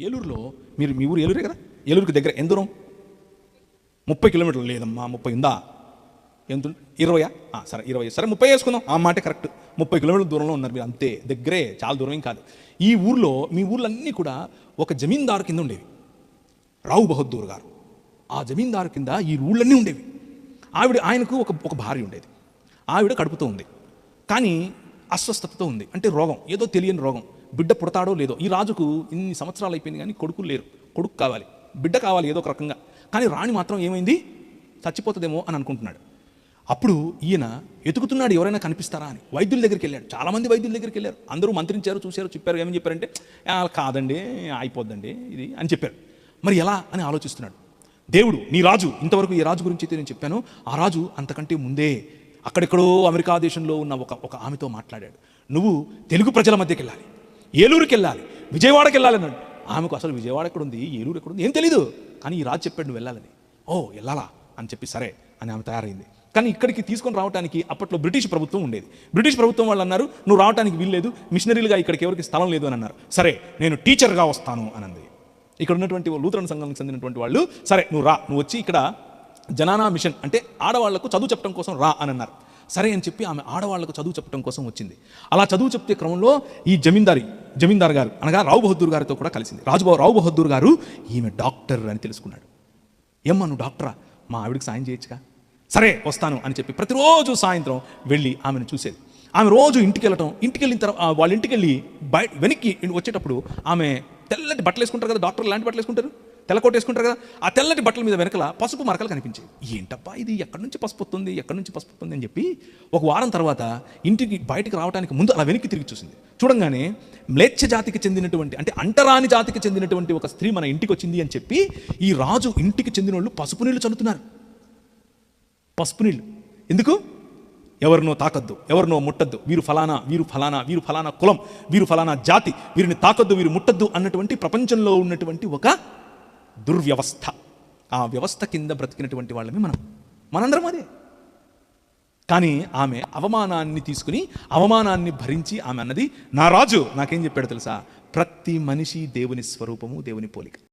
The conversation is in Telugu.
ఏలూరులో మీ ఊరు ఏలూరే కదా, ఏలూరుకి దగ్గర ఎంత దూరం? 30 కిలోమీటర్లు. లేదమ్మా 30 ఉందా? ఎంత? 20? సరే 20, సరే 30 వేసుకుందాం. ఆ మాట కరెక్ట్. 30 కిలోమీటర్ల దూరంలో ఉన్నారు మీరు, అంతే, దగ్గరే, చాలా దూరం ఏం కాదు. ఈ ఊర్లో, మీ ఊర్లన్నీ కూడా ఒక జమీందారు కింద ఉండేవి, రావు బహదూర్ గారు. ఆ జమీందారు కింద ఈ ఊళ్ళన్నీ ఉండేవి. ఆయనకు ఒక భార్య ఉండేది. ఆవిడ కడుపుతో ఉంది, కానీ అస్వస్థతతో ఉంది. అంటే రోగం, ఏదో తెలియని రోగం. బిడ్డ పుడతాడో లేదో. ఈ రాజుకు ఇన్ని సంవత్సరాలు అయిపోయింది కానీ కొడుకులు లేరు. కొడుకు కావాలి, బిడ్డ కావాలి ఏదో ఒక రకంగా. కానీ రాణి మాత్రం ఏమైంది, చచ్చిపోతుందేమో అని అనుకుంటున్నాడు. అప్పుడు ఈయన ఎతుకుతున్నాడు ఎవరైనా కనిపిస్తారా అని. వైద్యుల దగ్గరికి వెళ్ళాడు, చాలామంది వైద్యుల దగ్గరికి వెళ్ళారు. అందరూ మంత్రించారు, చూశారు, చెప్పారు. ఏమని చెప్పారంటే కాదండి, అయిపోద్దండి ఇది అని చెప్పారు. మరి ఎలా అని ఆలోచిస్తున్నాడు. దేవుడు, నీ రాజు, ఇంతవరకు ఏ రాజు గురించి అయితే నేను చెప్పాను, ఆ రాజు అంతకంటే ముందే అక్కడెక్కడో అమెరికా దేశంలో ఉన్న ఒక ఆమెతో మాట్లాడాడు. నువ్వు తెలుగు ప్రజల మధ్యకి వెళ్ళాలి, ఏలూరుకి వెళ్ళాలి, విజయవాడకి వెళ్ళాలి అన్నాడు. ఆమెకు అసలు విజయవాడ ఎక్కడుంది, ఏలూరు ఎక్కడుంది ఏం తెలీదు. కానీ ఈ రాజు చెప్పాడు నువ్వు వెళ్ళాలని. ఓ వెళ్ళాలా అని చెప్పి సరే అని ఆమె తయారైంది. కానీ ఇక్కడికి తీసుకొని రావడానికి అప్పట్లో బ్రిటిష్ ప్రభుత్వం ఉండేది. బ్రిటిష్ ప్రభుత్వం వాళ్ళు అన్నారు, నువ్వు రావడానికి వీల్లేదు, మిషనరీలుగా ఇక్కడికి ఎవరికి స్థలం లేదు అని అన్నారు. సరే నేను టీచర్గా వస్తాను అని అంది. ఇక్కడ ఉన్నటువంటి లూథరన్ సంఘానికి చెందినటువంటి వాళ్ళు, సరే నువ్వు రా, నువ్వు వచ్చి ఇక్కడ జనానా మిషన్ అంటే ఆడవాళ్లకు చదువు చెప్పడం కోసం రా అని అన్నారు. సరే అని చెప్పి ఆమె ఆడవాళ్లకు చదువు చెప్పడం కోసం వచ్చింది. అలా చదువు చెప్తే క్రమంలో ఈ జమీందార్ గారు అనగా రావు బహదూర్ గారితో కూడా కలిసింది. రావు బహదూర్ గారు ఈమె డాక్టర్ అని తెలుసుకున్నాడు. ఏమ్మా నువ్వు డాక్టరా, మా ఆవిడికి సాయం చేయొచ్చుగా. సరే వస్తాను అని చెప్పి ప్రతిరోజు సాయంత్రం వెళ్ళి ఆమెను చూసేది. ఆమె రోజు ఇంటికి వెళ్ళిన తర్వాత వాళ్ళ ఇంటికి వెళ్ళి వెనక్కి వచ్చేటప్పుడు ఆమె తెల్లటి బట్టలు వేసుకుంటారు కదా, డాక్టర్లు లాంటి బట్టలు వేసుకుంటారు, తెల్లకోట వేసుకుంటారు కదా, ఆ తెల్లటి బట్టల మీద వెనకల పసుపు మరకలు కనిపించేవి. ఏంటబ్బా ఇది, ఎక్కడి నుంచి పసుపు వస్తుంది అని చెప్పి ఒక వారం తర్వాత ఇంటికి బయటికి రావడానికి ముందు అలా వెనక్కి తిరిగి చూసింది. చూడంగానే మ్లేచ్ఛ జాతికి చెందినటువంటి, అంటే అంటరాని జాతికి చెందినటువంటి ఒక స్త్రీ మన ఇంటికి వచ్చింది అని చెప్పి ఈ రాజు ఇంటికి చెందిన వాళ్ళు పసుపు నీళ్లు చల్లుతున్నారు. పసుపు నీళ్లు ఎందుకు? ఎవరినో తాకద్దు, ఎవరినో ముట్టద్దు, వీరు ఫలానా కులం, వీరు ఫలానా జాతి, వీరిని తాకద్దు, వీరు ముట్టద్దు అన్నటువంటి ప్రపంచంలో ఉన్నటువంటి ఒక దుర్వ్యవస్థ. ఆ వ్యవస్థ కింద బ్రతికినటువంటి వాళ్ళమే మనందరం అదే. కానీ ఆమె అవమానాన్ని తీసుకుని, అవమానాన్ని భరించి ఆమె అన్నది, నా రాజు నాకేం చెప్పాడు తెలుసా, ప్రతి మనిషి దేవుని స్వరూపము, దేవుని పోలిక.